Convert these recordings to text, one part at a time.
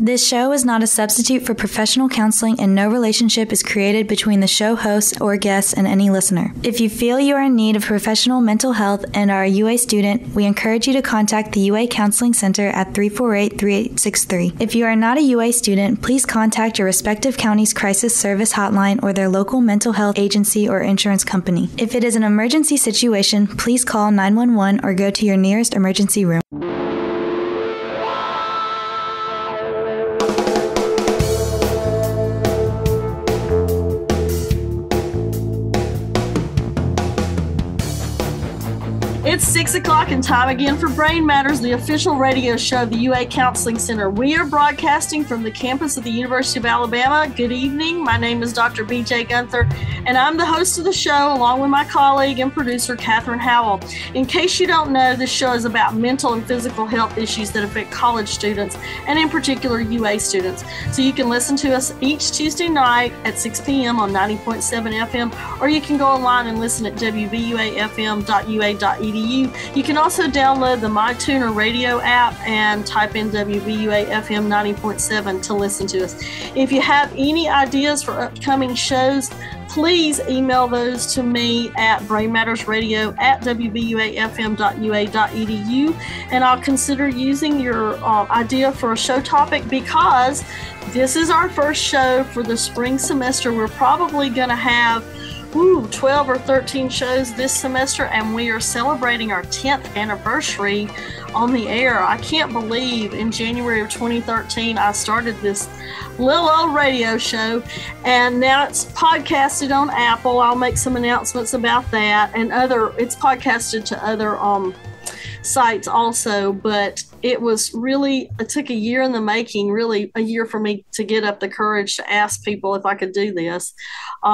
This show is not a substitute for professional counseling, and no relationship is created between the show host or guests and any listener. If you feel you are in need of professional mental health and are a UA student, we encourage you to contact the UA Counseling Center at 348-3863. If you are not a UA student, please contact your respective county's crisis service hotline or their local mental health agency or insurance company. If it is an emergency situation, please call 911 or go to your nearest emergency room. It's 6 o'clock and time again for Brain Matters, the official radio show of the UA Counseling Center. We are broadcasting from the campus of the University of Alabama. Good evening. My name is Dr. B.J. Guenther, and I'm the host of the show along with my colleague and producer, Catherine Howell. In case you don't know, this show is about mental and physical health issues that affect college students, and in particular, UA students. So you can listen to us each Tuesday night at 6 p.m. on 90.7 FM, or you can go online and listen at wvuafm.ua.edu. You can also download the MyTuner radio app and type in WVUA FM 90.7 to listen to us. If you have any ideas for upcoming shows, please email those to me at brainmattersradio@wvuafm.ua.edu, and I'll consider using your idea for a show topic, because this is our first show for the spring semester. We're probably going to have 12 or 13 shows this semester, and we are celebrating our 10th anniversary on the air. I can't believe in January of 2013 I started this little old radio show, and now it's podcasted on Apple. I'll make some announcements about that, and it's podcasted to other sites also, but it took a year in the making, really a year for me to get up the courage to ask people if I could do this.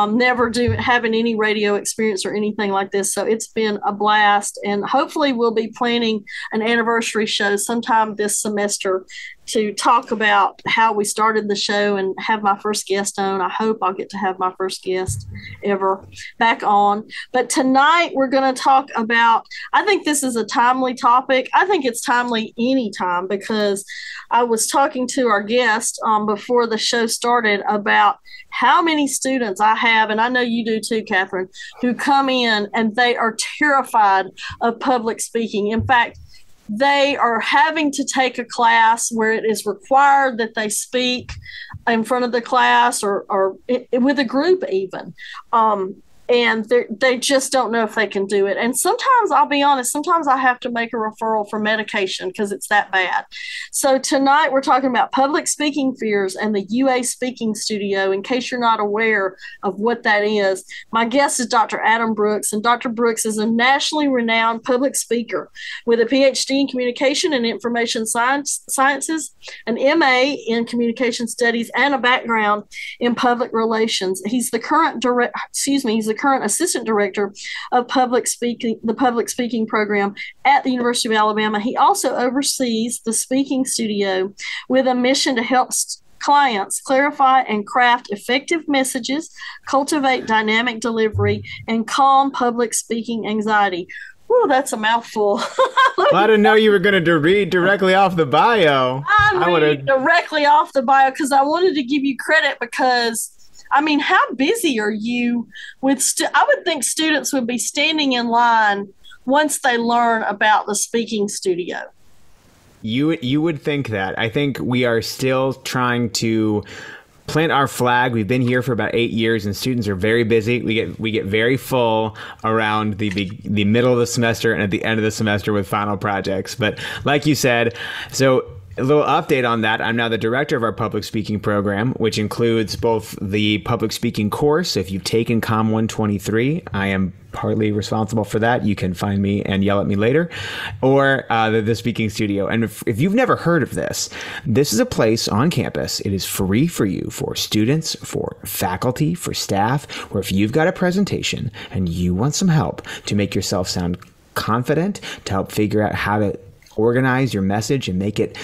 Never having any radio experience or anything like this. So it's been a blast, and hopefully we'll be planning an anniversary show sometime this semester to talk about how we started the show and have my first guest on. I hope I'll get to have my first guest ever back on. But tonight we're going to talk about, I think this is a timely topic. I think it's timely anytime, because I was talking to our guest before the show started about how many students I have, and I know you do too, Catherine, who come in and they are terrified of public speaking. In fact, they are having to take a class where it is required that they speak in front of the class or with a group even. And they just don't know if they can do it. And sometimes, I'll be honest, sometimes I have to make a referral for medication because it's that bad. So tonight we're talking about public speaking fears and the UA Speaking Studio, in case you're not aware of what that is. My guest is Dr. Adam Brooks, and Dr. Brooks is a nationally renowned public speaker with a PhD in Communication and Information Sciences, an MA in Communication Studies, and a background in public relations. He's the current current assistant director of the public speaking program at the University of Alabama. He also oversees the speaking studio with a mission to help clients clarify and craft effective messages, cultivate dynamic delivery, and calm public speaking anxiety. Whoa, that's a mouthful. Well, I didn't know you were going to read directly off the bio. I'm reading directly off the bio because I wanted to give you credit, because I mean, how busy are you with I would think students would be standing in line once they learn about the speaking studio. You would think that. I think we are still trying to plant our flag. We've been here for about 8 years, and students are very busy. We get very full around the middle of the semester and at the end of the semester with final projects. But like you said, so a little update on that. I'm now the director of our public speaking program, which includes both the public speaking course. If you've taken COM 123, I am partly responsible for that. You can find me and yell at me later, or the speaking studio. And if you've never heard of this is a place on campus. It is free for you, for students, for faculty, for staff, where if you've got a presentation and you want some help to make yourself sound confident, to help figure out how to organize your message and make it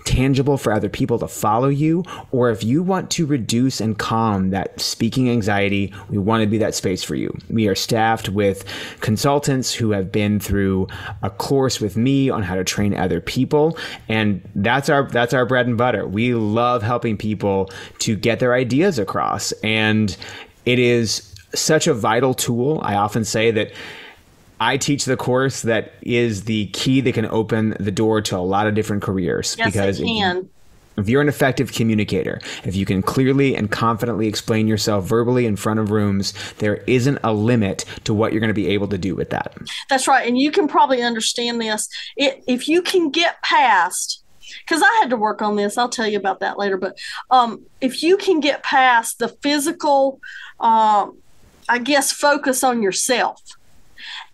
tangible for other people to follow you, or if you want to reduce and calm that speaking anxiety, we want to be that space for you. We are staffed with consultants who have been through a course with me on how to train other people, and that's our bread and butter. We love helping people to get their ideas across, and it is such a vital tool. I often say that I teach the course that is the key that can open the door to a lot of different careers. Yes, because it can. if you're an effective communicator, if you can clearly and confidently explain yourself verbally in front of rooms, there isn't a limit to what you're going to be able to do with that. That's right. And you can probably understand this. If you can get past, because I had to work on this, I'll tell you about that later, but if you can get past the physical, focus on yourself,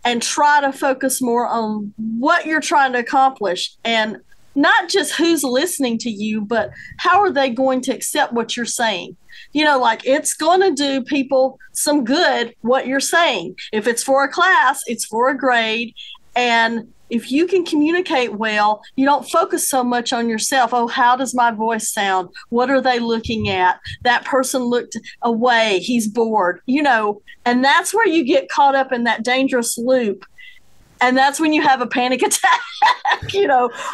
and try to focus more on what you're trying to accomplish, and not just who's listening to you, but how are they going to accept what you're saying? It's going to do people some good what you're saying. If it's for a class, it's for a grade. And if you can communicate well, you don't focus so much on yourself. Oh, how does my voice sound? What are they looking at? That person looked away. He's bored, and that's where you get caught up in that dangerous loop. And that's when you have a panic attack,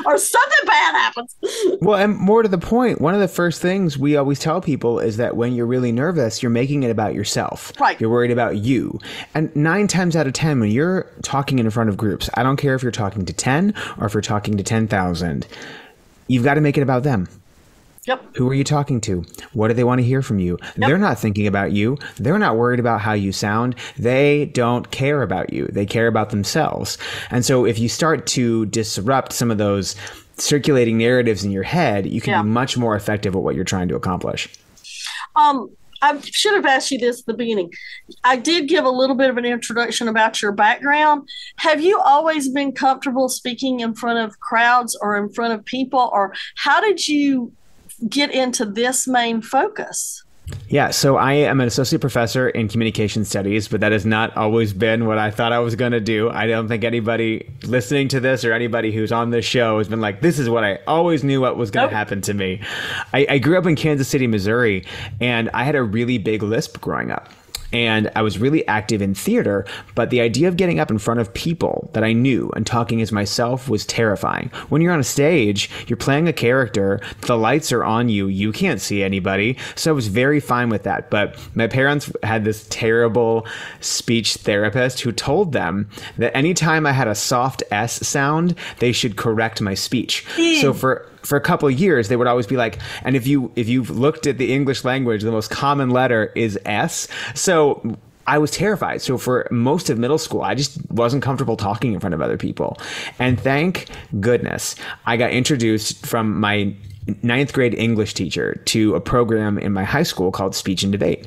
or something bad happens. Well, and more to the point, one of the first things we always tell people is that when you're really nervous, you're making it about yourself. Right. You're worried about you. And 9 times out of 10, when you're talking in front of groups, I don't care if you're talking to 10 or if you're talking to 10,000, you've got to make it about them. Yep. Who are you talking to? What do they want to hear from you? Yep. They're not thinking about you. They're not worried about how you sound. They don't care about you. They care about themselves. And so if you start to disrupt some of those circulating narratives in your head, you can be much more effective at what you're trying to accomplish. I should have asked you this at the beginning. I did give a little bit of an introduction about your background. Have you always been comfortable speaking in front of crowds or in front of people, or how did you get into this main focus? Yeah, so I am an associate professor in communication studies, but that has not always been what I thought I was going to do. I don't think anybody listening to this or anybody who's on this show has been like, this is what I always knew what was going to happen to me. I grew up in Kansas City, Missouri, and I had a really big lisp growing up. And I was really active in theater, but the idea of getting up in front of people that I knew and talking as myself was terrifying. When you're on a stage, you're playing a character, the lights are on you, you can't see anybody. So I was very fine with that. But my parents had this terrible speech therapist who told them that anytime I had a soft S sound, they should correct my speech. So for a couple of years, they would always be like, and if you've looked at the English language, the most common letter is S. So I was terrified. So for most of middle school, I just wasn't comfortable talking in front of other people. And thank goodness I got introduced from my 9th grade English teacher to a program in my high school called Speech and Debate.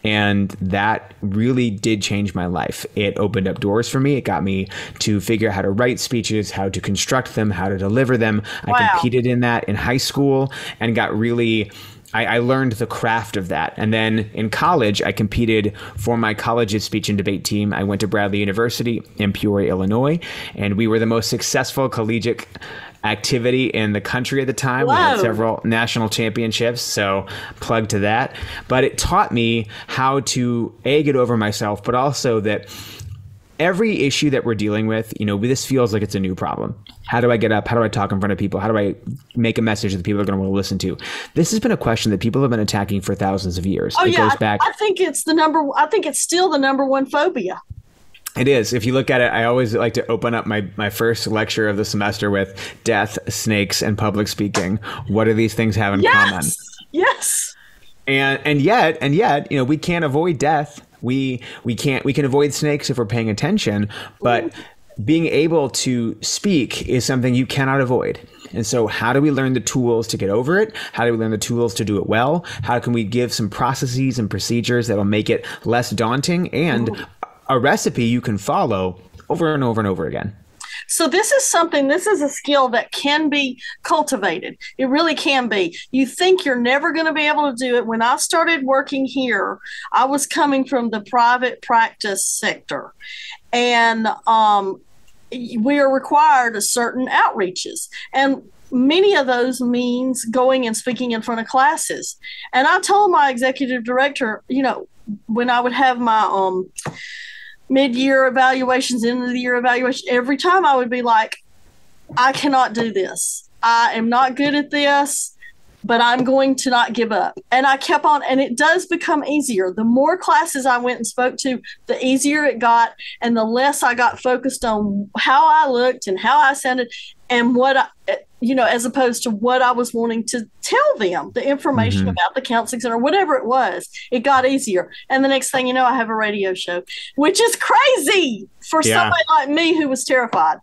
And that really did change my life. It opened up doors for me. It got me to figure out how to write speeches, how to construct them, how to deliver them. Wow. I competed in that in high school and got really... I learned the craft of that. And then in college, I competed for my college's speech and debate team. I went to Bradley University in Peoria, Illinois, and we were the most successful collegiate activity in the country at the time. Whoa. We had several national championships, so plug to that. But it taught me how to, A, get over myself, but also that every issue that we're dealing with, this feels like it's a new problem. How do I get up? How do I talk in front of people? How do I make a message that people are going to want to listen to? This has been a question that people have been attacking for thousands of years. Oh, it goes back. I think it's still the number one phobia. It is. If you look at it, I always like to open up my first lecture of the semester with death, snakes, and public speaking. What do these things have in common? Yes. And yet, we can't avoid death. We can avoid snakes if we're paying attention, but being able to speak is something you cannot avoid. And so how do we learn the tools to get over it? How do we learn the tools to do it well? How can we give some processes and procedures that will make it less daunting and a recipe you can follow over and over and over again? So this is a skill that can be cultivated. It really can be. You think you're never going to be able to do it. When I started working here, I was coming from the private practice sector. And we are required a certain outreaches. And many of those means going and speaking in front of classes. And I told my executive director, when I would have my mid-year evaluations, end of the year evaluation, every time I would be like, I cannot do this. I am not good at this, but I'm going to not give up. And I kept on, and it does become easier. The more classes I went and spoke to, the easier it got, and the less I got focused on how I looked and how I sounded and as opposed to what I was wanting to tell them, the information about the counseling center, whatever it was. It got easier. And the next thing you know, I have a radio show, which is crazy for somebody like me who was terrified.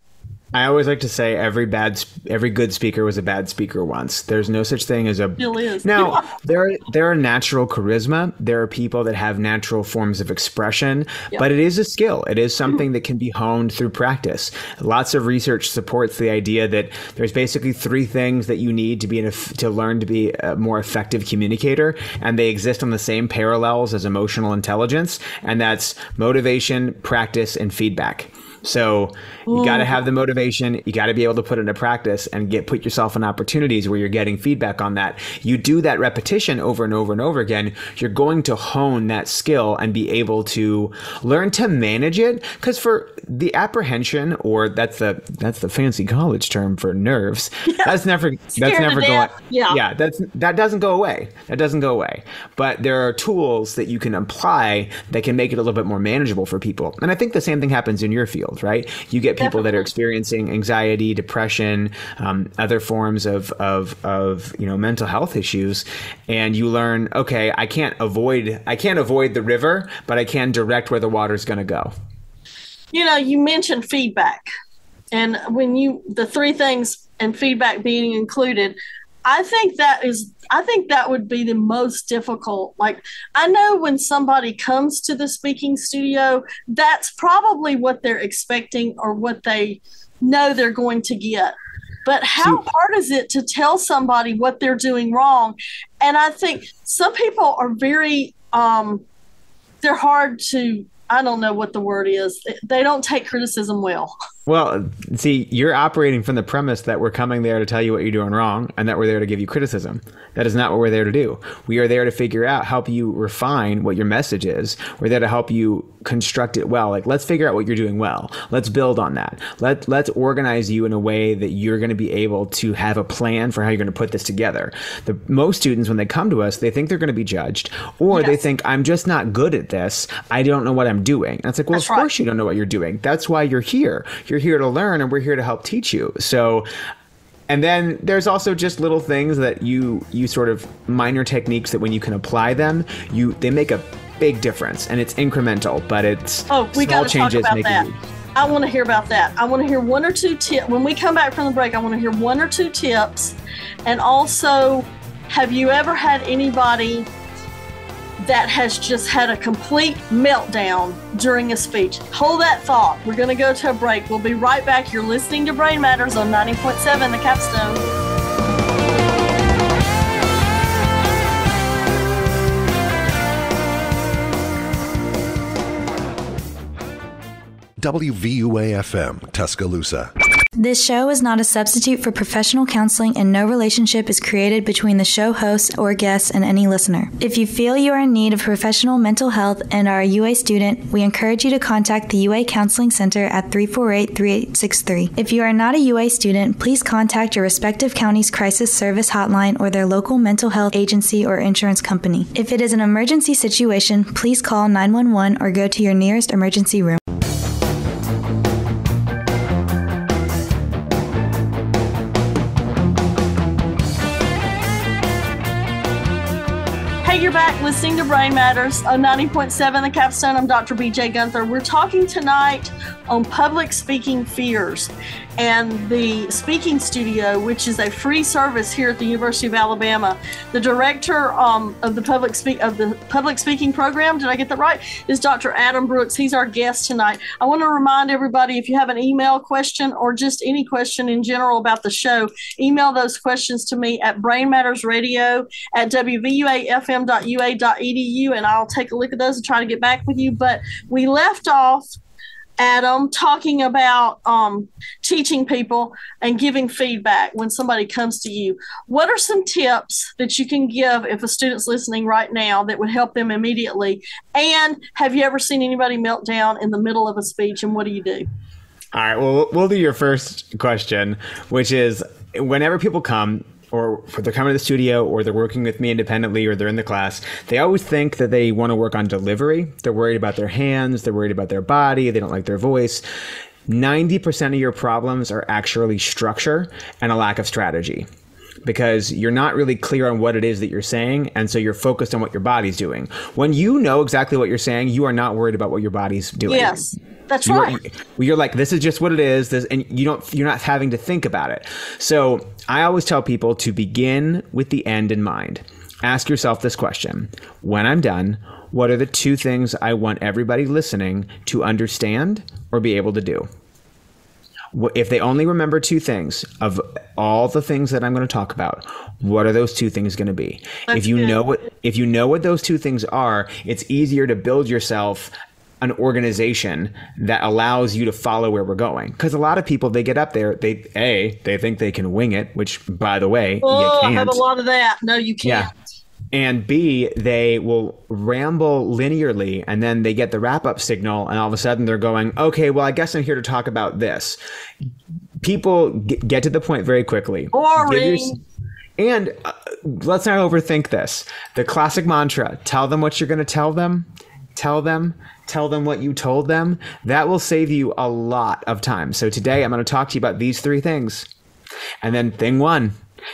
I always like to say every good speaker was a bad speaker once. There's no such thing as a... Still is. Now, there are natural charisma. There are people that have natural forms of expression, but it is a skill. It is something that can be honed through practice. Lots of research supports the idea that there's basically 3 things that you need to learn to be a more effective communicator, and they exist on the same parallels as emotional intelligence, and that's motivation, practice, and feedback. So you got to have the motivation. You got to be able to put it into practice and put yourself in opportunities where you're getting feedback on that. You do that repetition over and over and over again. You're going to hone that skill and be able to learn to manage it. Because for the apprehension, or that's the fancy college term for nerves, that's never going. That doesn't go away. That doesn't go away. But there are tools that you can apply that can make it a little bit more manageable for people. And I think the same thing happens in your field. Right? You get people that are experiencing anxiety, depression, other forms of mental health issues, and you learn, okay, I can't avoid the river, but I can direct where the water's going to go. You mentioned feedback, and the 3 things and feedback being included, I think that would be the most difficult. Like, I know when somebody comes to the speaking studio, that's probably what they're expecting or what they know they're going to get. But how hard is it to tell somebody what they're doing wrong? And I think some people are very, they're hard to, I don't know what the word is. They don't take criticism well. Well, see, you're operating from the premise that we're coming there to tell you what you're doing wrong and that we're there to give you criticism. That is not what we're there to do. We are there to figure out, help you refine what your message is. We're there to help you construct it well. Like, let's figure out what you're doing well. Let's build on that. Let's organize you in a way that you're going to be able to have a plan for how you're going to put this together. Most students, when they come to us, they think they're going to be judged, or they think, I'm just not good at this. I don't know what I'm doing. And it's like, well, of course you don't know what you're doing. That's why you're here. You're here to learn, and we're here to help teach you. So, and then there's also just little things that you sort of minor techniques that when you can apply them, they make a big difference, and it's incremental, but it's small changes make it huge. I want to hear about that. I want to hear 1 or 2 tips. When we come back from the break, I want to hear 1 or 2 tips. And also, have you ever had anybody that has just had a complete meltdown during a speech? Hold that thought. We're going to go to a break. We'll be right back. You're listening to Brain Matters on 90.7 The Capstone. WVUA-FM, Tuscaloosa. This show is not a substitute for professional counseling, and no relationship is created between the show host or guests and any listener. If you feel you are in need of professional mental health and are a UA student, we encourage you to contact the UA Counseling Center at 348-3863. If you are not a UA student, please contact your respective county's crisis service hotline or their local mental health agency or insurance company. If it is an emergency situation, please call 911 or go to your nearest emergency room. You're back listening to Brain Matters on 90.7 The Capstone. I'm Dr. BJ Guenther. We're talking tonight on public speaking fears and the speaking studio, which is a free service here at the University of Alabama. The director of the public speaking program, did I get that right, is Dr. Adam Brooks. He's our guest tonight. I want to remind everybody, if you have an email question or just any question in general about the show, email those questions to me at brainmattersradio@wvuafm.ua.edu, and I'll take a look at those and try to get back with you. But we left off Adam, talking about teaching people and giving feedback when somebody comes to you. What are some tips that you can give if a student's listening right now that would help them immediately? And have you ever seen anybody melt down in the middle of a speech, and what do you do? All right, well, we'll do your first question, which is whenever people come, or if they're coming to the studio, or they're working with me independently, or they're in the class, they always think that they want to work on delivery. They're worried about their hands. They're worried about their body. They don't like their voice. 90% of your problems are actually structure and a lack of strategy, because you're not really clear on what it is that you're saying. And so you're focused on what your body's doing. When you know exactly what you're saying, you are not worried about what your body's doing. Yes, that's right. You're like, this is just what it is. And you're not having to think about it. So I always tell people to begin with the end in mind. Ask yourself this question: when I'm done, what are the two things I want everybody listening to understand or be able to do? If they only remember two things of all the things that I'm going to talk about, what are those two things going to be? If you know what those two things are, it's easier to build yourself an organization that allows you to follow where we're going. Because a lot of people, they get up there, they think they can wing it, which, by the way, you can't. I have a lot of that. No, you can't. Yeah. And B, they will ramble linearly, and then they get the wrap-up signal, and all of a sudden they're going, okay, well, I guess I'm here to talk about this. People get to the point very quickly. Boring. And let's not overthink this. The classic mantra: tell them what you're going to tell them. Tell them what you told them. That will save you a lot of time. So today I'm going to talk to you about these three things. And then thing one.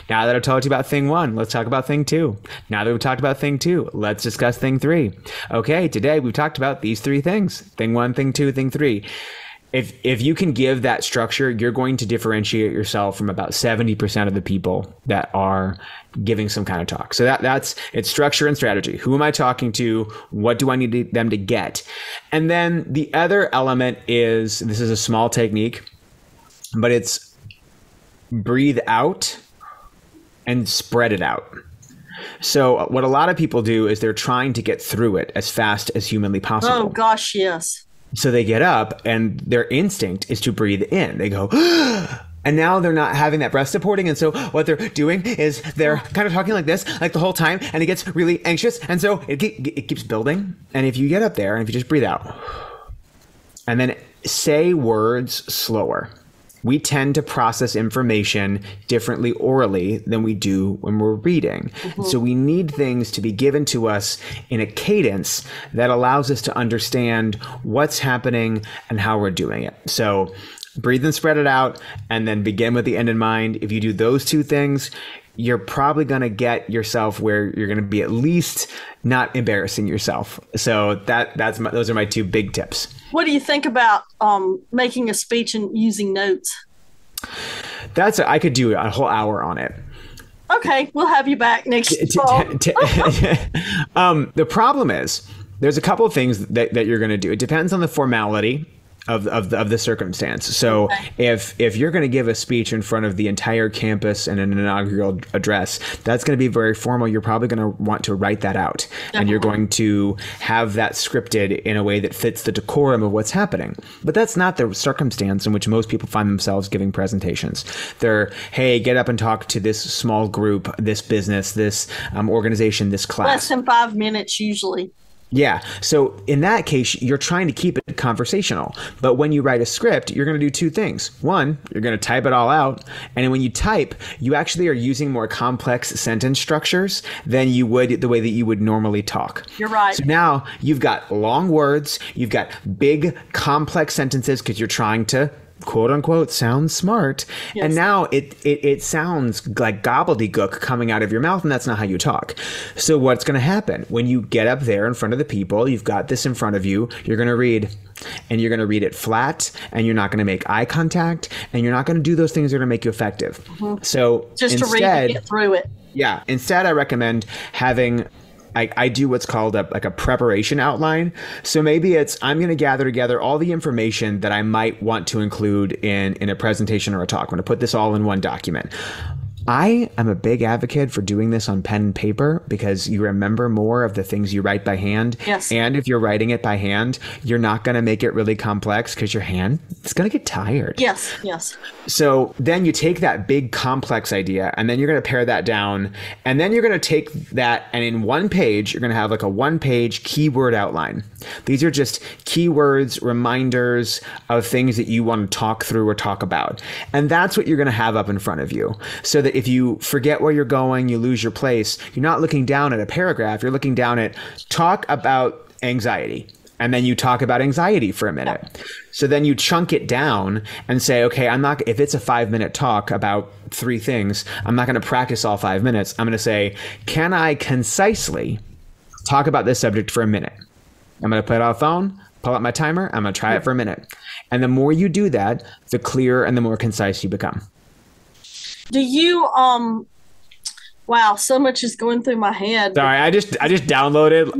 Now that I've told you about thing one, let's talk about thing two. Now that we've talked about thing two, let's discuss thing three. Okay, today we've talked about these three things: thing one, thing two, thing three. If you can give that structure, you're going to differentiate yourself from about 70% of the people that are giving some kind of talk. So it's structure and strategy. Who am I talking to? What do I need them to get? And then the other element is, this is a small technique, but it's breathe out and spread it out. So what a lot of people do is they're trying to get through it as fast as humanly possible. Oh, gosh, yes. So they get up and their instinct is to breathe in. They go, and now they're not having that breath supporting. And so what they're doing is they're kind of talking like this, like the whole time, and it gets really anxious. And so it keeps building. And if you get up there and if you just breathe out and then say words slower, we tend to process information differently orally than we do when we're reading. Mm-hmm. So we need things to be given to us in a cadence that allows us to understand what's happening and how we're doing it. So breathe and spread it out, and then begin with the end in mind. If you do those two things, you're probably going to get yourself where you're going to be at least not embarrassing yourself. So those are my two big tips. What do you think about making a speech and using notes? I could do a whole hour on it. Okay, we'll have you back next fall. The problem is there's a couple of things that you're going to do. It depends on the formality of the circumstance. So if you're going to give a speech in front of the entire campus in an inaugural address, that's going to be very formal. You're probably going to want to write that out. Definitely. And you're going to have that scripted in a way that fits the decorum of what's happening. But that's not the circumstance in which most people find themselves giving presentations. They're, hey, get up and talk to this small group, this business, this organization, this class. Less than 5 minutes usually. Yeah. So in that case, you're trying to keep it conversational. But when you write a script, you're going to do two things. One, you're going to type it all out. And when you type, you actually are using more complex sentence structures than you would the way that you would normally talk. You're right. So now you've got long words, you've got big complex sentences because you're trying to quote unquote sound smart. Yes. And now it sounds like gobbledygook coming out of your mouth, and that's not how you talk. So what's going to happen when you get up there in front of the people, you've got this in front of you, you're going to read, and you're going to read it flat, and you're not going to make eye contact, and you're not going to do those things that are going to make you effective. Mm-hmm. So just to read and get through it. Yeah. Instead, I recommend having I do what's called a preparation outline. So maybe I'm going to gather together all the information that I might want to include in a presentation or a talk. I'm going to put this all in one document. I am a big advocate for doing this on pen and paper because you remember more of the things you write by hand. Yes. And if you're writing it by hand, you're not going to make it really complex because your hand is going to get tired. Yes, yes. So then you take that big complex idea and then you're going to pare that down. And then you're going to take that and in one page, you're going to have like a 1-page keyword outline. These are just keywords, reminders of things that you want to talk through or talk about. And that's what you're going to have up in front of you. So that if you forget where you're going, you lose your place, you're not looking down at a paragraph, you're looking down at talk about anxiety. And then you talk about anxiety for a minute. Yeah. So then you chunk it down and say, okay, if it's a 5-minute talk about 3 things, I'm not going to practice all 5 minutes. I'm going to say, can I concisely talk about this subject for a minute? I'm going to put it on the phone, pull out my timer, I'm going to try it for a minute. And the more you do that, the clearer and the more concise you become. Do you, wow, so much is going through my head. Sorry, I just downloaded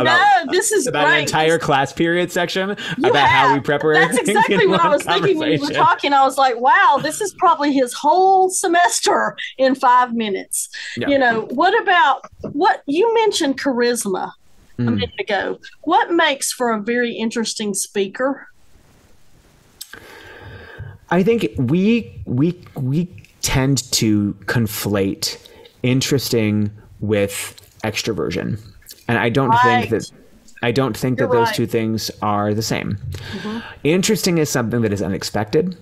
this is about great. An entire class period section about how we prep. That's exactly what I was thinking when you were talking. I was like, wow, this is probably his whole semester in 5 minutes. Yeah. You know, what you mentioned charisma a minute ago. What makes for a very interesting speaker? I think we tend to conflate interesting with extroversion, and I don't think that those two things are the same. Mm-hmm. Interesting is something that is unexpected.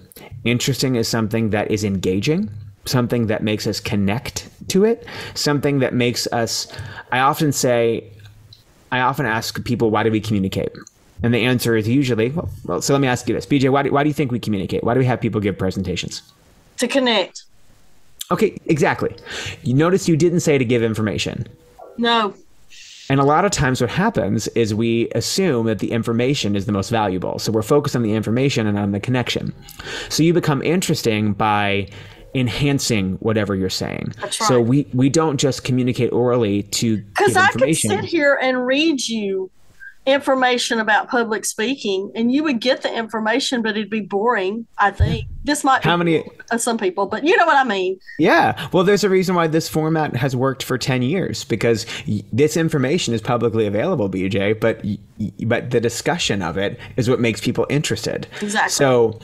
Interesting is something that is engaging, something that makes us connect to it, something that makes us. I often ask people, why do we communicate? And the answer is usually, well, so let me ask you this, BJ, why do you think we communicate? Why do we have people give presentations? To connect. Okay, exactly. You notice you didn't say to give information. No. And a lot of times what happens is we assume that the information is the most valuable. So we're focused on the information and on the connection. So you become interesting by enhancing whatever you're saying. That's right. So we don't just communicate orally to give information. Because I could sit here and read you information about public speaking and you would get the information, but it'd be boring. I think this might be some people, but you know what I mean? Yeah. Well, there's a reason why this format has worked for 10 years because this information is publicly available, BJ, but the discussion of it is what makes people interested. Exactly. So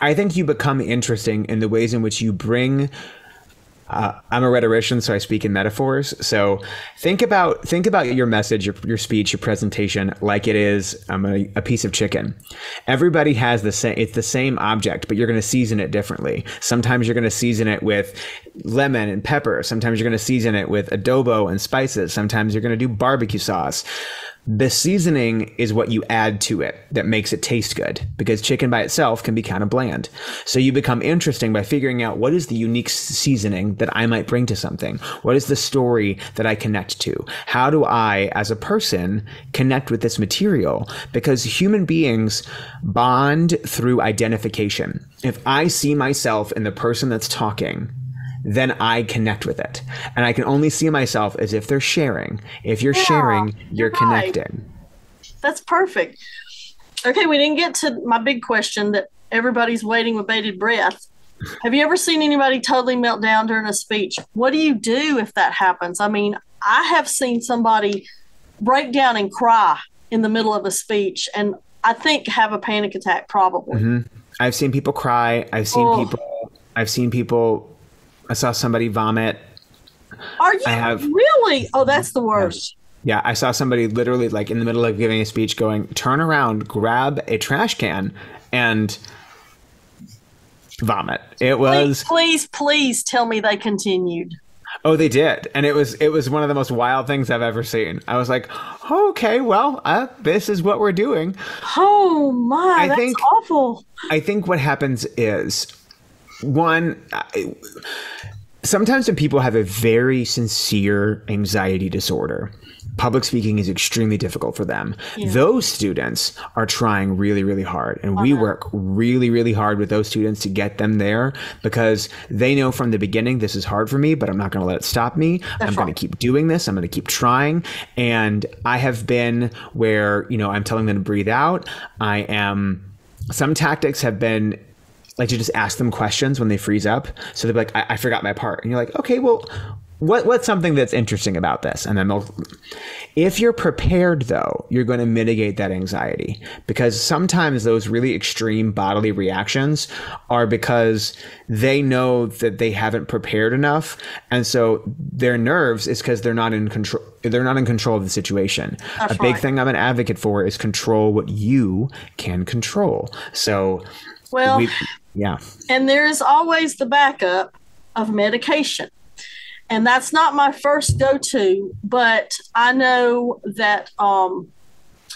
I think you become interesting in the ways in which you bring I'm a rhetorician, so I speak in metaphors. So think about your message, your speech, your presentation like it is a piece of chicken. Everybody has it's the same object, but you're going to season it differently. Sometimes you're going to season it with lemon and pepper. Sometimes you're going to season it with adobo and spices. Sometimes you're going to do barbecue sauce. The seasoning is what you add to it that makes it taste good because chicken by itself can be kind of bland. So you become interesting by figuring out what is the unique seasoning that I might bring to something? What is the story that I connect to? How do I, as a person, connect with this material? Because human beings bond through identification. If I see myself in the person that's talking, then I connect with it. And I can only see myself as if they're sharing. If you're sharing, you're connecting. That's perfect. Okay, we didn't get to my big question that everybody's waiting with bated breath. Have you ever seen anybody totally melt down during a speech? What do you do if that happens? I mean, I have seen somebody break down and cry in the middle of a speech and I think have a panic attack probably. Mm-hmm. I've seen people cry. I've seen people I saw somebody vomit. Are you really? Oh, that's the worst. Yeah, I saw somebody literally like in the middle of giving a speech going, turn around, grab a trash can and vomit. It was... Please tell me they continued. Oh, they did. And it was one of the most wild things I've ever seen. I was like, okay, well, this is what we're doing. Oh my, that's awful. I think what happens is... sometimes when people have a very sincere anxiety disorder, public speaking is extremely difficult for them. Yeah. Those students are trying really, really hard. And we work really, really hard with those students to get them there because they know from the beginning, this is hard for me, but I'm not going to let it stop me. I'm going to keep doing this. I'm going to keep trying. And I have been where, I'm telling them to breathe out. Some tactics have been like to just ask them questions when they freeze up. So they'll be like, I forgot my part. And you're like, okay, well, what's something that's interesting about this? And then if you're prepared, though, you're going to mitigate that anxiety, because sometimes those really extreme bodily reactions are because they know that they haven't prepared enough. And so their nerves is because they're not in control. They're not in control of the situation. That's a big right. thing I'm an advocate for is control what you can control. So, yeah. And there is always the backup of medication. And that's not my first go-to, but I know that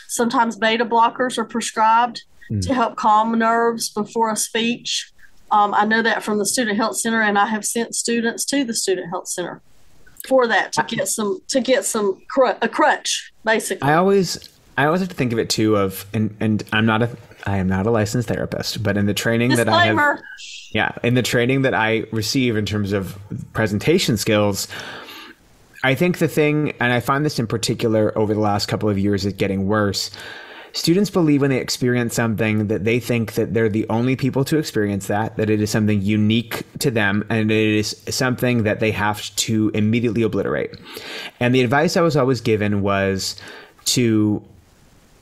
sometimes beta blockers are prescribed to help calm nerves before a speech. I know that from the Student Health Center, and I have sent students to the Student Health Center for that to get a crutch, basically. I always have to think of it too and I am not a licensed therapist, but in the training Disclaimer. in the training that I receive in terms of presentation skills, I think the thing, and I find this in particular over the last couple of years, is getting worse. Students believe when they experience something that they think that they're the only people to experience that it is something unique to them, and it is something that they have to immediately obliterate. And the advice I was always given was to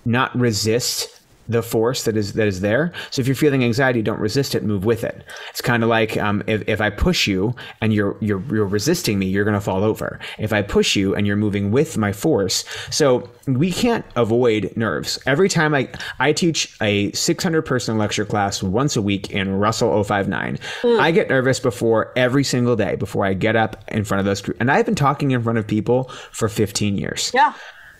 not resist the force that is there. So if you're feeling anxiety, don't resist it, move with it. It's kind of like if I push you and you're resisting me, you're going to fall over. If I push you and you're moving with my force. So we can't avoid nerves. Every time I teach a 600 person lecture class once a week in Russell 059, I get nervous before every single day before I get up in front of those groups. And I've been talking in front of people for 15 years. Yeah.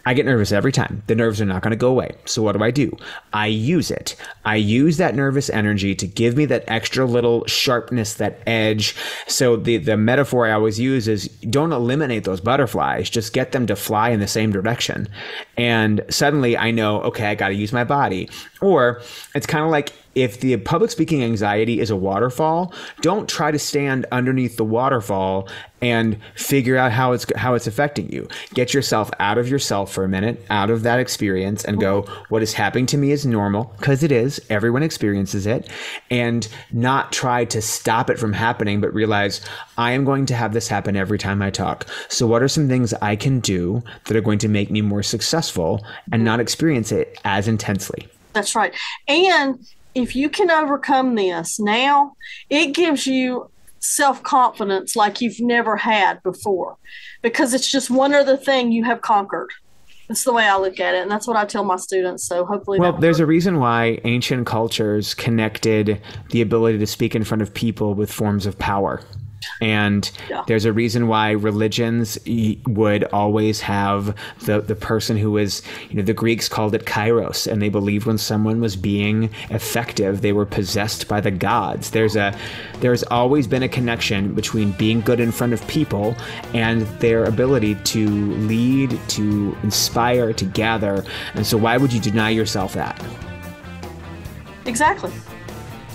I get nervous every time. The nerves are not going to go away. So what do? I use it. I use that nervous energy to give me that extra little sharpness, that edge. So the metaphor I always use is don't eliminate those butterflies, just get them to fly in the same direction. And suddenly I know, okay, I got to use my body. Or it's kind of like if the public speaking anxiety is a waterfall, don't try to stand underneath the waterfall and figure out how it's affecting you. Get yourself out of yourself for a minute, out of that experience, and go, what is happening to me is normal, because it is. Everyone experiences it. And not try to stop it from happening, but realize I am going to have this happen every time I talk. So what are some things I can do that are going to make me more successful and not experience it as intensely? That's right. And if you can overcome this now, it gives you self-confidence like you've never had before, because it's just one other thing you have conquered. That's the way I look at it, and that's what I tell my students. So hopefully, there's a reason why ancient cultures connected the ability to speak in front of people with forms of power. And there's a reason why religions would always have the person who is, the Greeks called it kairos, and they believed when someone was being effective, they were possessed by the gods. There's always been a connection between being good in front of people and their ability to lead, to inspire, to gather. And so why would you deny yourself that? Exactly.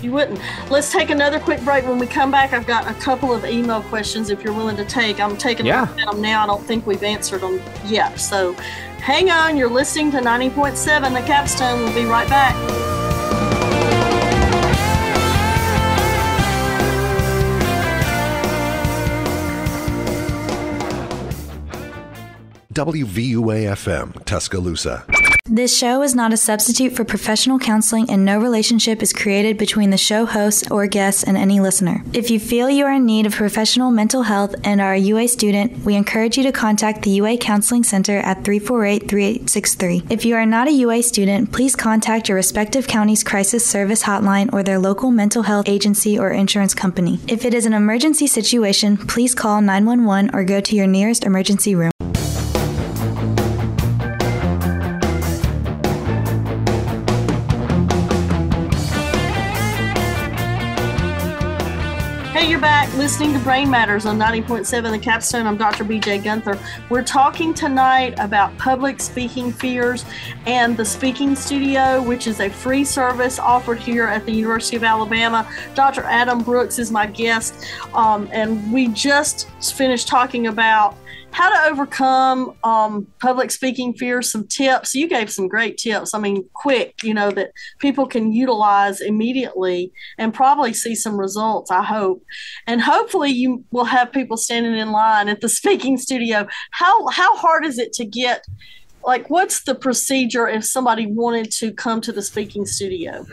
You wouldn't. Let's take another quick break. When we come back, I've got a couple of email questions if you're willing to take. I'm taking a look at them now. I don't think we've answered them yet. So hang on. You're listening to 90.7 The Capstone. We'll be right back. WVUA-FM, Tuscaloosa. This show is not a substitute for professional counseling, and no relationship is created between the show host or guests and any listener. If you feel you are in need of professional mental health and are a UA student, we encourage you to contact the UA Counseling Center at 348-3863. If you are not a UA student, please contact your respective county's crisis service hotline or their local mental health agency or insurance company. If it is an emergency situation, please call 911 or go to your nearest emergency room. You're back listening to Brain Matters on 90.7 The Capstone. I'm Dr. BJ Guenther. We're talking tonight about public speaking fears and the Speaking Studio, which is a free service offered here at the University of Alabama. Dr. Adam Brooks is my guest, and we just finished talking about how to overcome public speaking fear, some tips. You gave some great tips. I mean, quick, that people can utilize immediately and probably see some results, I hope. And hopefully you will have people standing in line at the speaking studio. How hard is it to get, what's the procedure if somebody wanted to come to the speaking studio?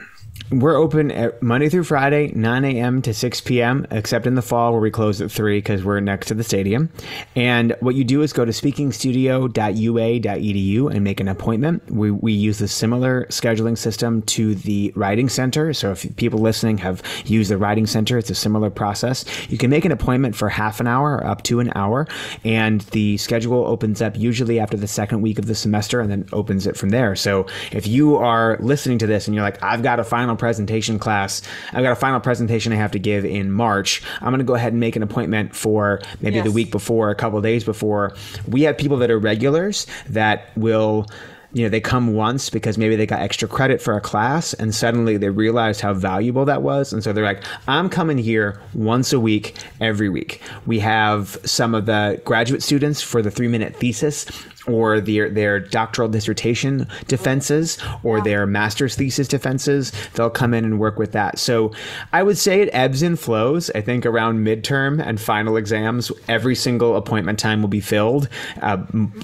We're open Monday through Friday, 9 a.m. to 6 p.m., except in the fall where we close at 3 because we're next to the stadium. And what you do is go to speakingstudio.ua.edu and make an appointment. We use a similar scheduling system to the Writing Center. So if people listening have used the Writing Center, it's a similar process. You can make an appointment for half an hour or up to an hour, and the schedule opens up usually after the second week of the semester and then opens it from there. So if you are listening to this and you're like, I've got a final presentation class, I've got a final presentation I have to give in March, I'm going to go ahead and make an appointment for maybe the week before, a couple of days before. We have people that are regulars that will, they come once because maybe they got extra credit for a class and suddenly they realized how valuable that was. And so they're like, I'm coming here once a week, every week. We have some of the graduate students for the 3-minute thesis or their doctoral dissertation defenses or their master's thesis defenses. They'll come in and work with that. So I would say it ebbs and flows. I think around midterm and final exams, every single appointment time will be filled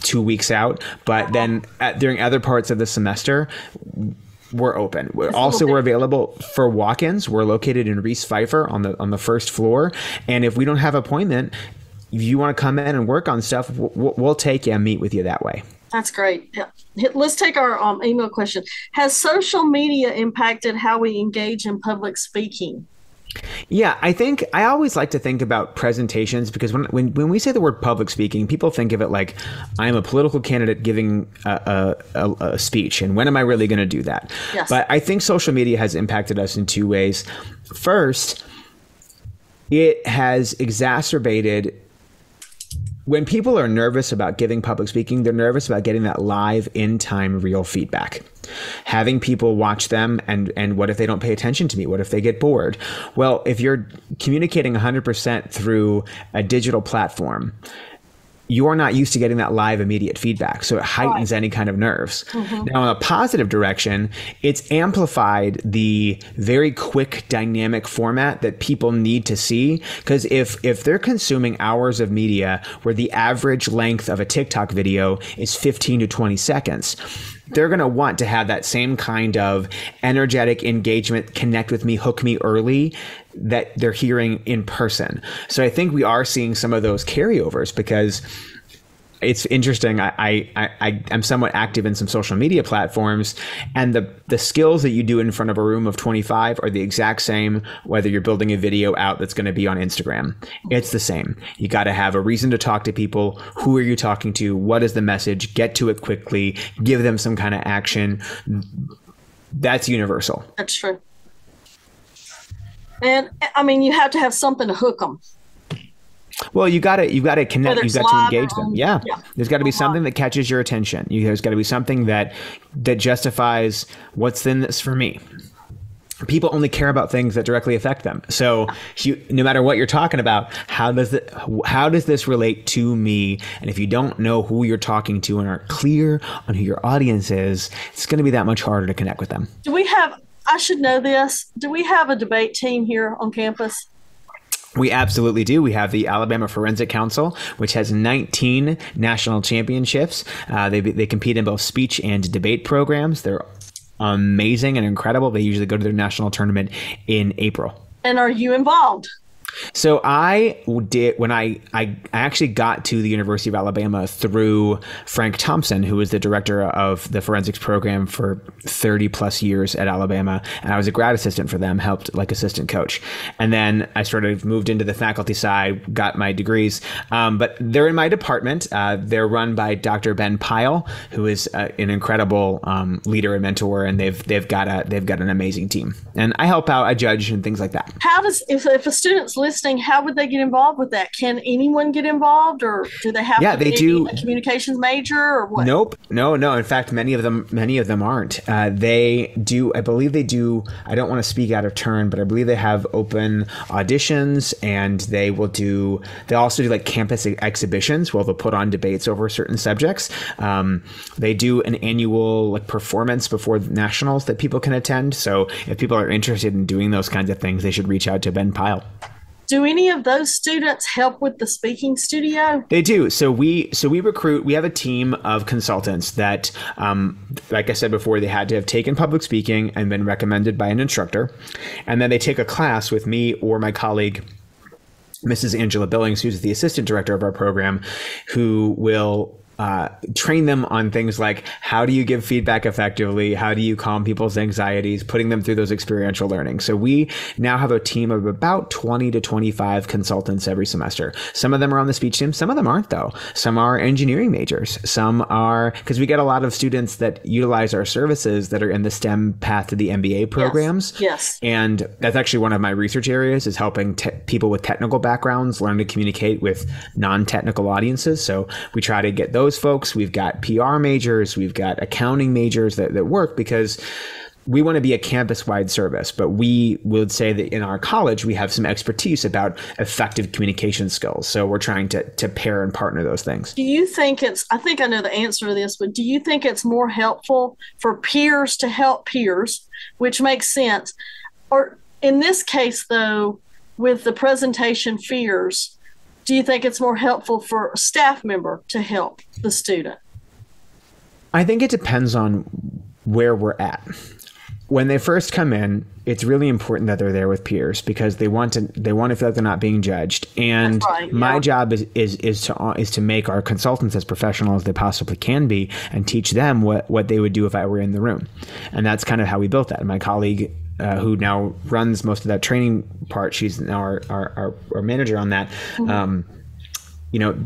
2 weeks out. But then during other parts of the semester, we're open. We're available for walk-ins. We're located in Reese Pfeiffer on the first floor. And if we don't have appointment, if you want to come in and work on stuff, we'll take you and meet with you that way. That's great. Yeah. Let's take our email question. Has social media impacted how we engage in public speaking? Yeah, I always like to think about presentations because when we say the word public speaking, people think of it like I'm a political candidate giving a speech. And when am I really going to do that? Yes. But I think social media has impacted us in two ways. First, it has exacerbated when people are nervous about giving public speaking, they're nervous about getting that live, in-time, real feedback. Having people watch them and what if they don't pay attention to me? What if they get bored? Well, if you're communicating 100% through a digital platform, you're not used to getting that live immediate feedback. So it heightens any kind of nerves. Mm-hmm. Now, in a positive direction, it's amplified the very quick dynamic format that people need to see. Because if they're consuming hours of media where the average length of a TikTok video is 15 to 20 seconds, they're going to want to have that same kind of energetic engagement, connect with me, hook me early that they're hearing in person. So I think we are seeing some of those carryovers because it's interesting. I'm somewhat active in some social media platforms, and the skills that you do in front of a room of 25 are the exact same whether you're building a video out that's going to be on Instagram. It's the same. You got to have a reason to talk to people. Who are you talking to? What is the message? Get to it quickly. Give them some kind of action. That's universal. That's true. And I mean, you have to have something to hook them. Well, you got to connect. You've got to engage them. Yeah. There's got to be something that catches your attention. There's got to be something that justifies what's in this for me. People only care about things that directly affect them. So no matter what you're talking about, how does this relate to me? And if you don't know who you're talking to and aren't clear on who your audience is, it's going to be that much harder to connect with them. I should know this. Do we have a debate team here on campus? We absolutely do. We have the Alabama Forensic Council, which has 19 national championships. They compete in both speech and debate programs. They're amazing and incredible. They usually go to their national tournament in April. And are you involved? So I did when I actually got to the University of Alabama through Frank Thompson, who was the director of the forensics program for 30 plus years at Alabama. And I was a grad assistant for them, helped like assistant coach. And then I sort of moved into the faculty side, got my degrees. But they're in my department. They're run by Dr. Ben Pyle, who is an incredible leader and mentor. And they've got an amazing team. And I help out, I judge and things like that. How does, if a student's listening, how would they get involved with that? Can anyone get involved, or do they have to be a communications major, or what? Nope. No. In fact, many of them aren't. They do. I believe they do. I don't want to speak out of turn, but I believe they have open auditions, and they also do like campus exhibitions where they'll put on debates over certain subjects. They do an annual like performance before nationals that people can attend. So if people are interested in doing those kinds of things, they should reach out to Ben Pyle. Do any of those students help with the speaking studio? They do. So we recruit. We have a team of consultants that, like I said before, they had to have taken public speaking and been recommended by an instructor, and then they take a class with me or my colleague, Mrs. Angela Billings, who's the assistant director of our program, who will train them on things like how do you give feedback effectively, how do you calm people's anxieties, putting them through those experiential learning. So we now have a team of about 20 to 25 consultants every semester. Some of them are on the speech team, some of them aren't though. Some are engineering majors, some are, because we get a lot of students that utilize our services that are in the STEM path to the MBA programs. Yes. And that's actually one of my research areas, is helping people with technical backgrounds learn to communicate with non-technical audiences. So we try to get those folks. We've got PR majors, we've got accounting majors that work, because we want to be a campus-wide service, but we would say that in our college, we have some expertise about effective communication skills. So we're trying to pair and partner those things. Do you think I think I know the answer to this, but do you think it's more helpful for peers to help peers, which makes sense? Or in this case, though, with the presentation fears, do you think it's more helpful for a staff member to help the student? I think it depends on where we're at. When they first come in, it's really important that they're there with peers, because they want to feel like they're not being judged. And my job is to make our consultants as professional as they possibly can be, and teach them what they would do if I were in the room. And that's kind of how we built that. My colleague, who now runs most of that training part, she's now our manager on that. Mm-hmm.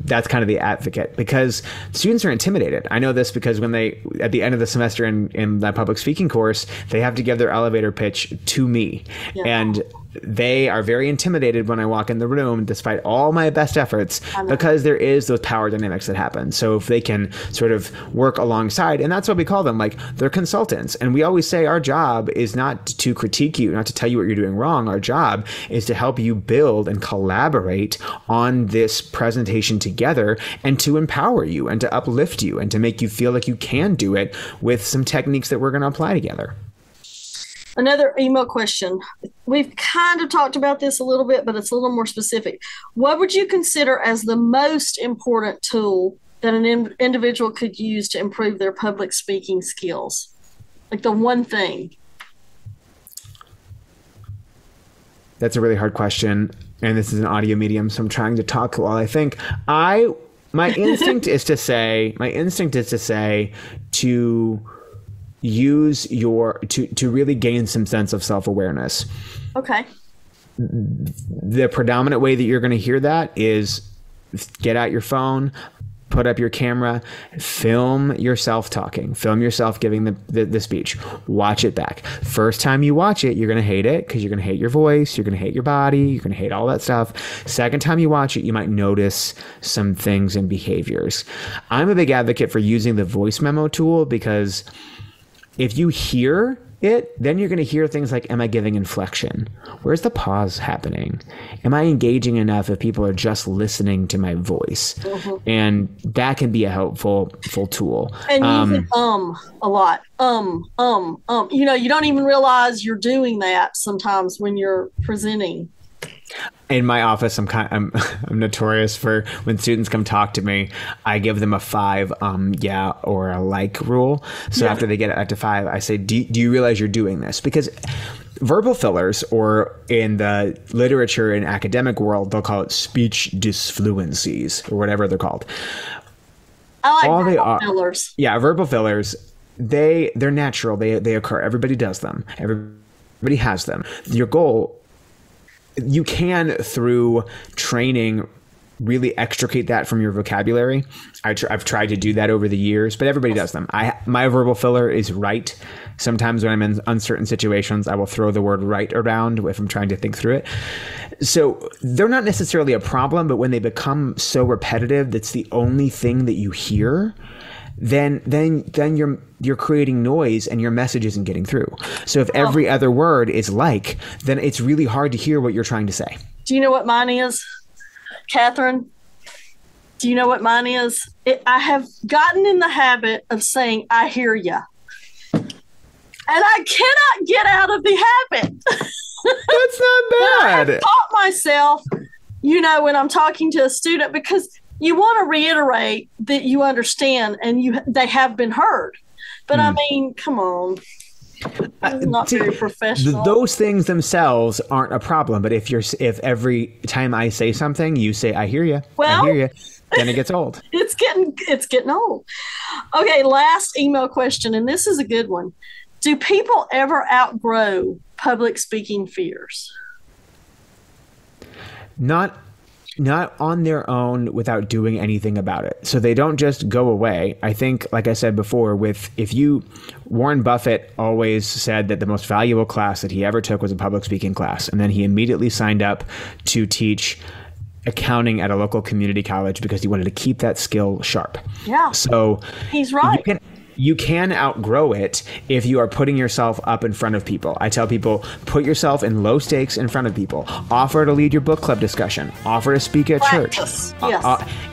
That's kind of the advocate, because students are intimidated. I know this because when at the end of the semester in that public speaking course, they have to give their elevator pitch to me. Yeah. And they are very intimidated when I walk in the room, despite all my best efforts, because there is those power dynamics that happen. So if they can sort of work alongside, and that's what we call them, like they're consultants. And we always say our job is not to critique you, not to tell you what you're doing wrong. Our job is to help you build and collaborate on this presentation together, and to empower you and to uplift you and to make you feel like you can do it with some techniques that we're going to apply together. Another email question. We've kind of talked about this a little bit, but it's a little more specific. What would you consider as the most important tool that an individual could use to improve their public speaking skills? Like the one thing. That's a really hard question. And this is an audio medium, so I'm trying to talk while I think. My instinct is to say to use to really gain some sense of self-awareness. Okay. The predominant way that you're going to hear that is get out your phone, put up your camera, film yourself talking, film yourself giving the speech, watch it back. First time you watch it, you're going to hate it because you're going to hate your voice, you're going to hate your body, you're going to hate all that stuff. Second time you watch it, you might notice some things and behaviors. I'm a big advocate for using the voice memo tool, because if you hear it, then you're going to hear things like, am I giving inflection? Where's the pause happening? Am I engaging enough if people are just listening to my voice? Mm-hmm. And that can be a helpful tool. And using a lot. You don't even realize you're doing that sometimes when you're presenting. In my office, I'm notorious for when students come talk to me, I give them a 5 yeah or a like rule. So after they get it up to 5, I say, do you realize you're doing this? Because verbal fillers, or in the literature and academic world, they'll call it speech disfluencies or whatever they're called. I like verbal fillers. Yeah, verbal fillers. They're natural. They occur. Everybody does them. Everybody has them. Your goal, you can, through training, really extricate that from your vocabulary. I've tried to do that over the years, but everybody does them. My verbal filler is right. Sometimes when I'm in uncertain situations, I will throw the word right around if I'm trying to think through it. So they're not necessarily a problem, but when they become so repetitive, that's the only thing that you hear, then you're creating noise and your message isn't getting through. So if every other word is like, then it's really hard to hear what you're trying to say. Do you know what mine is, Catherine? Do you know what mine is? I have gotten in the habit of saying, I hear ya. And I cannot get out of the habit. That's not bad. I've taught myself, when I'm talking to a student, because you want to reiterate that you understand and they have been heard. But I mean, come on. It's not very professional. Those things themselves aren't a problem. But if every time I say something, you say, I hear you, I hear you, then it gets old. It's getting old. Okay, last email question, and this is a good one. Do people ever outgrow public speaking fears? Not on their own without doing anything about it. So they don't just go away. I think, like I said before, Warren Buffett always said that the most valuable class that he ever took was a public speaking class. And then he immediately signed up to teach accounting at a local community college because he wanted to keep that skill sharp. Yeah. So he's right. You can outgrow it if you are putting yourself up in front of people. I tell people, put yourself in low stakes in front of people. Offer to lead your book club discussion. Offer to speak at church. Yes.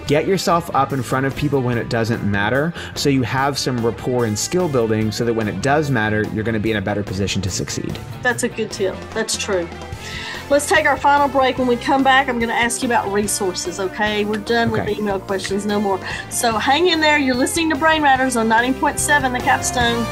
Get yourself up in front of people when it doesn't matter, so you have some rapport and skill building so that when it does matter, you're going to be in a better position to succeed. That's a good tip. That's true. Let's take our final break. When we come back, I'm going to ask you about resources, okay? We're done with email questions, no more. So hang in there. You're listening to Brain Matters on 90.7 The Capstone.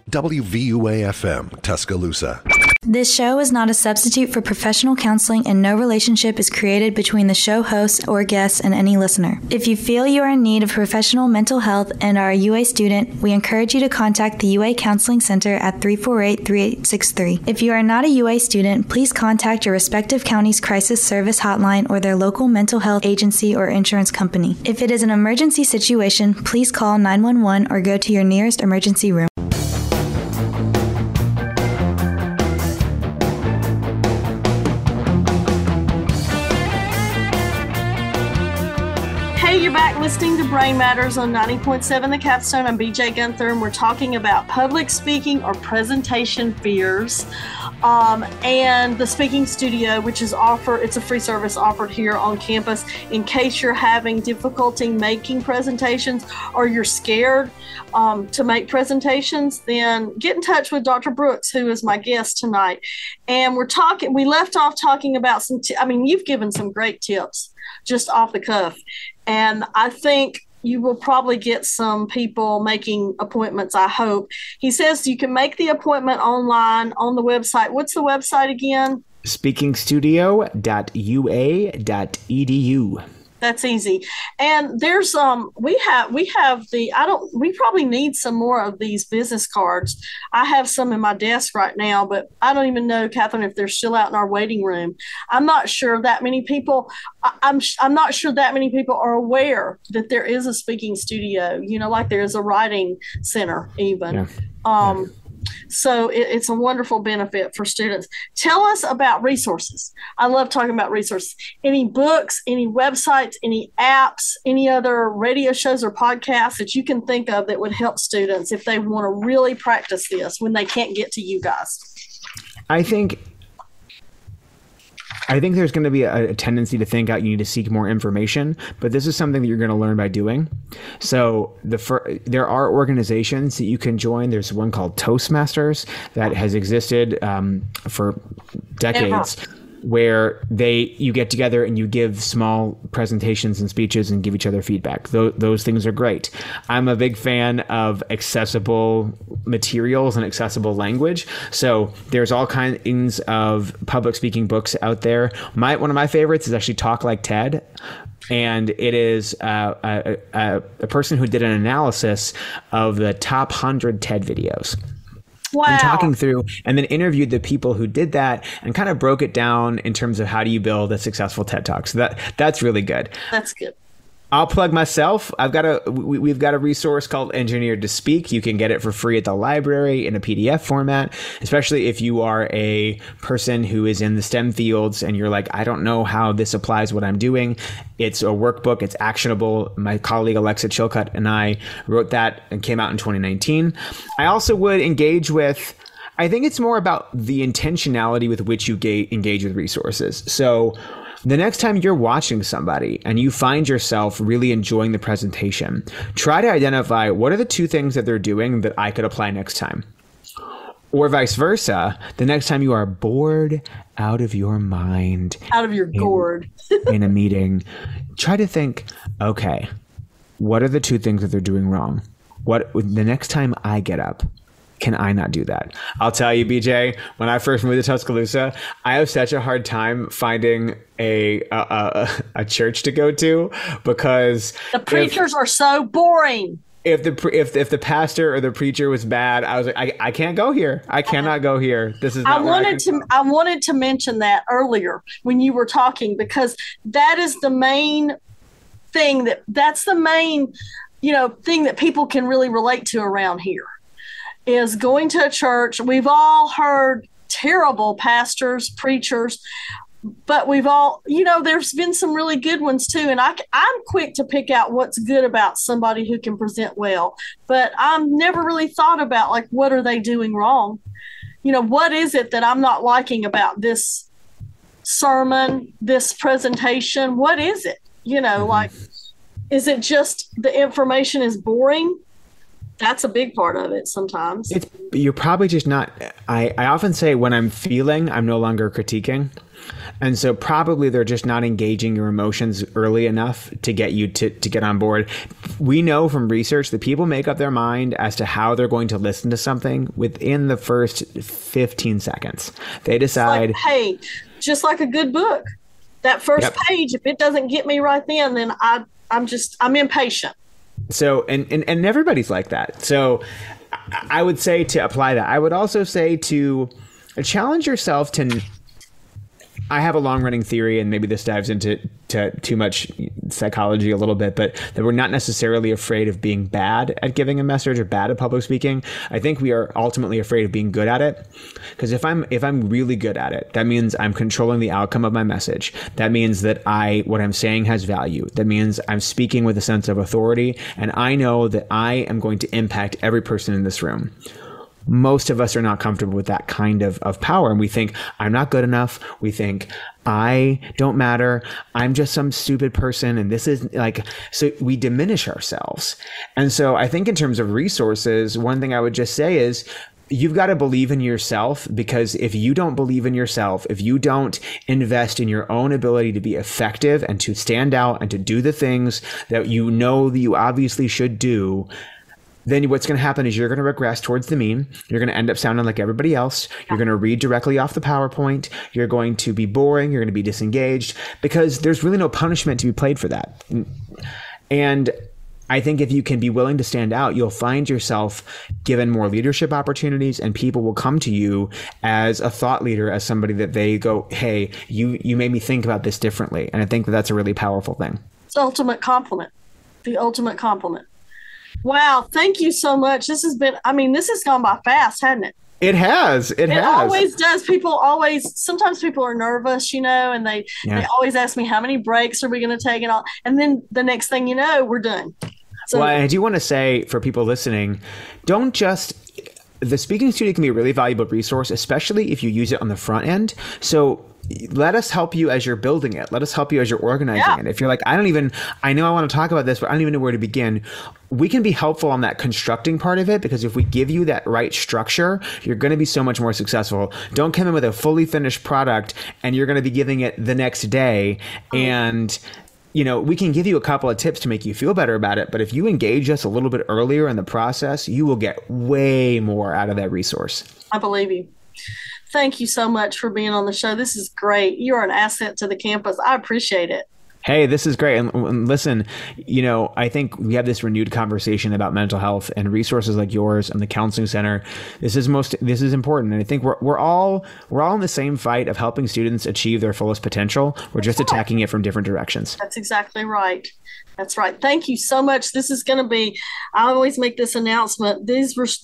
WVUA-FM, Tuscaloosa. This show is not a substitute for professional counseling, and no relationship is created between the show host or guests and any listener. If you feel you are in need of professional mental health and are a UA student, we encourage you to contact the UA Counseling Center at 348-3863. If you are not a UA student, please contact your respective county's crisis service hotline or their local mental health agency or insurance company. If it is an emergency situation, please call 911 or go to your nearest emergency room. You're back listening to Brain Matters on 90.7 The Capstone. I'm BJ Guenther, and we're talking about public speaking or presentation fears. And the speaking studio, which is it's a free service offered here on campus in case you're having difficulty making presentations or you're scared to make presentations, then get in touch with Dr. Brooks, who is my guest tonight. And we left off talking about you've given some great tips just off the cuff. And I think you will probably get some people making appointments, I hope. He says you can make the appointment online on the website. What's the website again? speakingstudio.ua.edu. That's easy. And there's we probably need some more of these business cards. I have some in my desk right now, but I don't even know, Catherine, if they're still out in our waiting room. I'm not sure that many people I'm not sure that many people are aware that there is a speaking studio, like there is a writing center even. Yeah. So it's a wonderful benefit for students. Tell us about resources. I love talking about resources. Any books, any websites, any apps, any other radio shows or podcasts that you can think of that would help students if they want to really practice this when they can't get to you guys? I think there's going to be a tendency to think you need to seek more information, but this is something that you're going to learn by doing. So there are organizations that you can join. There's one called Toastmasters that has existed for decades. Where you get together and you give small presentations and speeches and give each other feedback. Those things are great. I'm a big fan of accessible materials and accessible language. So there's all kinds of public speaking books out there. One of my favorites is actually Talk Like TED. And it is a person who did an analysis of the top 100 TED videos. Wow. And talking through, and then interviewed the people who did that and kind of broke it down in terms of how do you build a successful TED Talk. So that's really good. That's good. I'll plug myself. We've got a resource called Engineered to Speak. You can get it for free at the library in a PDF format, especially if you are a person who is in the STEM fields and you're like, I don't know how this applies what I'm doing. It's a workbook. It's actionable. My colleague Alexa Chilcutt and I wrote that and came out in 2019. I also would engage with, I think it's more about the intentionality with which you engage with resources. So the next time you're watching somebody and you find yourself really enjoying the presentation, try to identify what are the 2 things that they're doing that I could apply next time. Or vice versa, the next time you are bored out of your mind, out of your gourd in a meeting, try to think, okay, what are the 2 things that they're doing wrong? What the next time I get up, can I not do that? I'll tell you, BJ, when I first moved to Tuscaloosa, I have such a hard time finding a church to go to because the preachers are so boring. If the pastor or the preacher was bad, I was like, I can't go here. I cannot go here. This is not I wanted to mention that earlier when you were talking, because that is the main thing that's the main, thing that people can really relate to around here. Is going to a church. We've all heard terrible pastors, preachers, but we've all, there's been some really good ones too. And I'm quick to pick out what's good about somebody who can present well, but I've never really thought about like, what are they doing wrong? What is it that I'm not liking about this sermon, this presentation? What is it? Like, is it just the information is boring? That's a big part of it sometimes. You're probably just not, I often say when I'm feeling, I'm no longer critiquing. And so probably they're just not engaging your emotions early enough to get you to get on board. We know from research that people make up their mind as to how they're going to listen to something within the first 15 seconds. They decide. Hey, just like a good book, that first page, if it doesn't get me right then I'm impatient. So, and everybody's like that. So I would say to apply that. I would also say to challenge yourself to, I have a long running theory, and maybe this dives into too much psychology a little bit, but that we're not necessarily afraid of being bad at giving a message or bad at public speaking. I think we are ultimately afraid of being good at it. Because if I'm really good at it, that means I'm controlling the outcome of my message. That means that what I'm saying has value. That means I'm speaking with a sense of authority, and I know that I am going to impact every person in this room. Most of us are not comfortable with that kind of power. And we think, I'm not good enough. We think, I don't matter. I'm just some stupid person. And this is like, so we diminish ourselves. And so I think in terms of resources, one thing I would just say is, you've got to believe in yourself, because if you don't believe in yourself, if you don't invest in your own ability to be effective and to stand out and to do the things that you know that you obviously should do, then what's going to happen is you're going to regress towards the mean. You're going to end up sounding like everybody else. You're going to read directly off the PowerPoint. You're going to be boring. You're going to be disengaged, because there's really no punishment to be played for that. And I think if you can be willing to stand out, you'll find yourself given more leadership opportunities, and people will come to you as a thought leader, as somebody that they go, hey, you made me think about this differently. And I think that that's a really powerful thing. It's the ultimate compliment. Wow. Thank you so much. This has gone by fast, hasn't it? It has. It always does. Sometimes people are nervous, and they always ask me, how many breaks are we going to take? And then the next thing you know, we're done. So, well, I do want to say for people listening, the speaking studio can be a really valuable resource, especially if you use it on the front end. So let us help you as you're building it. Let us help you as you're organizing it. If you're like, I know I want to talk about this, but I don't even know where to begin. We can be helpful on that constructing part of it, because if we give you that right structure, you're going to be so much more successful. Don't come in with a fully finished product and you're going to be giving it the next day. And we can give you a couple of tips to make you feel better about it. But if you engage us a little bit earlier in the process, you will get way more out of that resource. I believe you. Thank you so much for being on the show. This is great. You are an asset to the campus. I appreciate it. Hey, this is great. And listen, I think we have this renewed conversation about mental health and resources like yours and the counseling center. This is important. And I think we're all in the same fight of helping students achieve their fullest potential. We're just attacking it from different directions. That's exactly right. That's right. Thank you so much. This is going to be, I always make this announcement.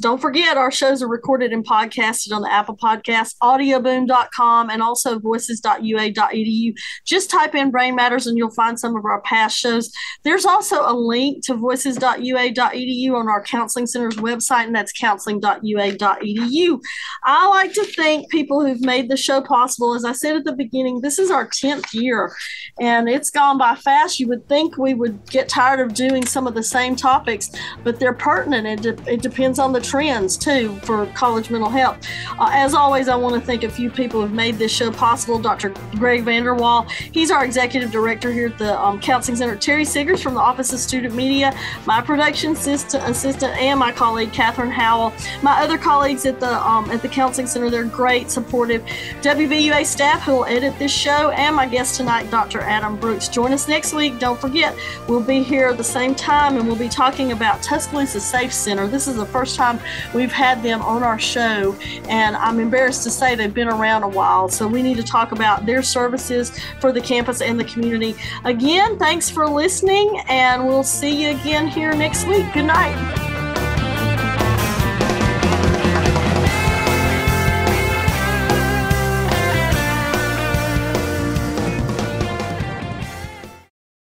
Don't forget, our shows are recorded and podcasted on the Apple Podcasts, audioboom.com, and also voices.ua.edu. Just type in Brain Matters and you'll find some of our past shows. There's also a link to voices.ua.edu on our counseling center's website, and that's counseling.ua.edu. I like to thank people who've made the show possible. As I said at the beginning, this is our 10th year, and it's gone by fast. You would think we would get tired of doing some of the same topics, but they're pertinent. It depends on the trends, too, for college mental health. As always, I want to thank a few people who've made this show possible. Dr. Greg Vanderwall, he's our executive director here at the Counseling Center. Terry Siggers from the Office of Student Media, my production assistant, and my colleague, Catherine Howell. My other colleagues at the Counseling Center, they're great, supportive. WVUA staff who will edit this show, and my guest tonight, Dr. Adam Brooks. Join us next week. Don't forget, we'll be here at the same time, and we'll be talking about Tuscaloosa Safe Center. This is the first time we've had them on our show, and I'm embarrassed to say they've been around a while, so we need to talk about their services for the campus and the community. Again, thanks for listening, and we'll see you again here next week. Good night.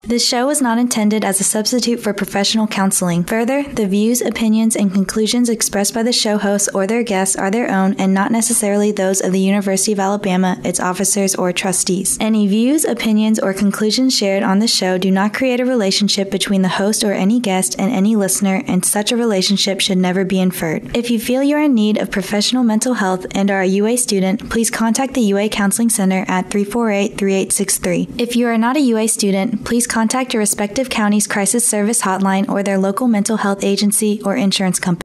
This show is not intended as a substitute for professional counseling. Further, the views, opinions, and conclusions expressed by the show hosts or their guests are their own and not necessarily those of the University of Alabama, its officers, or trustees. Any views, opinions, or conclusions shared on the show do not create a relationship between the host or any guest and any listener, and such a relationship should never be inferred. If you feel you are in need of professional mental health and are a UA student, please contact the UA Counseling Center at 348-3863. If you are not a UA student, please contact your respective county's crisis service hotline or their local mental health agency or insurance company.